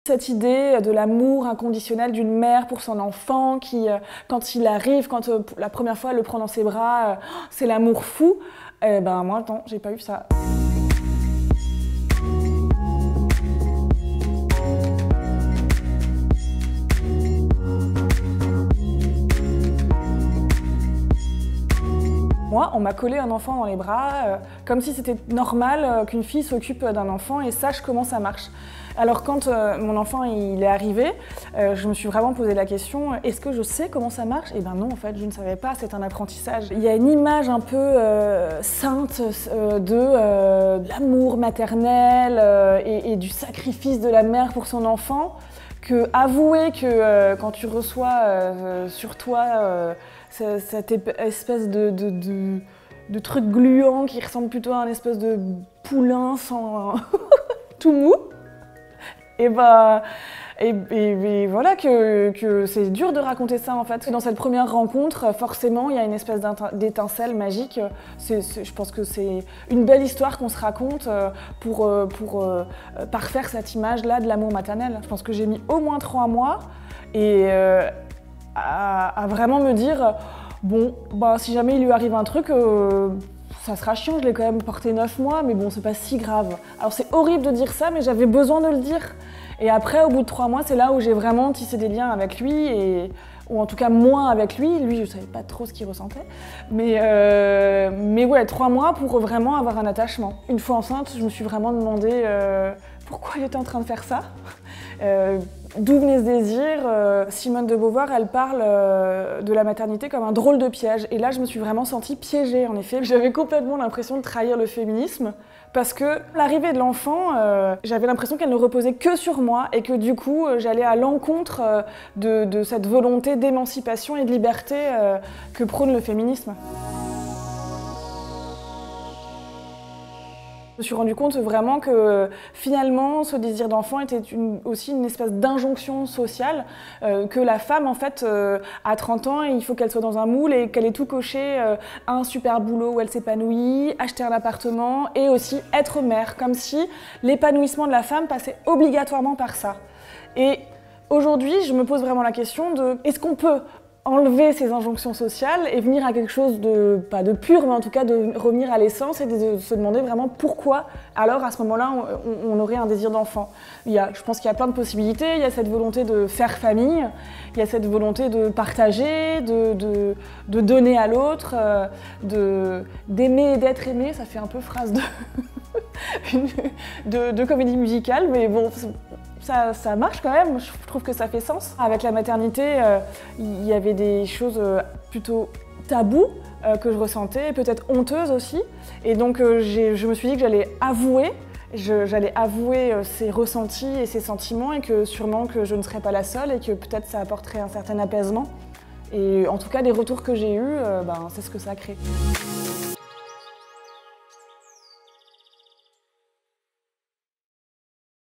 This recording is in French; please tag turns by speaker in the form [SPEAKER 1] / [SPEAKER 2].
[SPEAKER 1] Cette idée de l'amour inconditionnel d'une mère pour son enfant qui, quand il arrive, quand la première fois elle le prend dans ses bras, c'est l'amour fou. Ben moi, non, j'ai pas eu ça. Moi, on m'a collé un enfant dans les bras, comme si c'était normal qu'une fille s'occupe d'un enfant et sache comment ça marche. Alors quand mon enfant il est arrivé, je me suis vraiment posé la question, est-ce que je sais comment ça marche? Eh ben non, en fait, je ne savais pas, c'est un apprentissage. Il y a une image un peu sainte de l'amour maternel et du sacrifice de la mère pour son enfant, que avouer que quand tu reçois sur toi cette espèce de truc gluant qui ressemble plutôt à un espèce de poulain sans tout mou, et voilà que c'est dur de raconter ça en fait. Dans cette première rencontre, forcément, il y a une espèce d'étincelle magique. Je pense que c'est une belle histoire qu'on se raconte pour parfaire cette image-là de l'amour maternel. Je pense que j'ai mis au moins 3 mois et à vraiment me dire bon, bah, si jamais il lui arrive un truc, ça sera chiant, je l'ai quand même porté 9 mois, mais bon, c'est pas si grave. Alors c'est horrible de dire ça, mais j'avais besoin de le dire. Et après, au bout de 3 mois, c'est là où j'ai vraiment tissé des liens avec lui, ou en tout cas moins avec lui. Lui, je savais pas trop ce qu'il ressentait. Mais ouais, 3 mois pour vraiment avoir un attachement. Une fois enceinte, je me suis vraiment demandé pourquoi il était en train de faire ça. D'où venait ce désir? Simone de Beauvoir, elle parle de la maternité comme un drôle de piège. Et là, je me suis vraiment sentie piégée, en effet. J'avais complètement l'impression de trahir le féminisme. Parce que l'arrivée de l'enfant, j'avais l'impression qu'elle ne reposait que sur moi et que du coup, j'allais à l'encontre de cette volonté d'émancipation et de liberté que prône le féminisme. Je me suis rendu compte vraiment que finalement ce désir d'enfant était aussi une espèce d'injonction sociale, que la femme en fait à 30 ans il faut qu'elle soit dans un moule et qu'elle ait tout coché, un super boulot où elle s'épanouit, acheter un appartement et aussi être mère, comme si l'épanouissement de la femme passait obligatoirement par ça. Et aujourd'hui je me pose vraiment la question de est-ce qu'on peut enlever ces injonctions sociales et venir à quelque chose de, pas de pur, mais en tout cas de revenir à l'essence et de se demander vraiment pourquoi, alors à ce moment-là, on aurait un désir d'enfant. Je pense qu'il y a plein de possibilités, il y a cette volonté de faire famille, il y a cette volonté de partager, de donner à l'autre, d'aimer et d'être aimé, ça fait un peu phrase de comédie musicale, mais bon, ça marche quand même, je trouve que ça fait sens. Avec la maternité, il y avait des choses plutôt tabous que je ressentais, peut-être honteuses aussi. Et donc je me suis dit que j'allais avouer ces ressentis et ces sentiments et que sûrement que je ne serais pas la seule et que peut-être ça apporterait un certain apaisement. Et en tout cas, les retours que j'ai eus, c'est ce que ça a créé.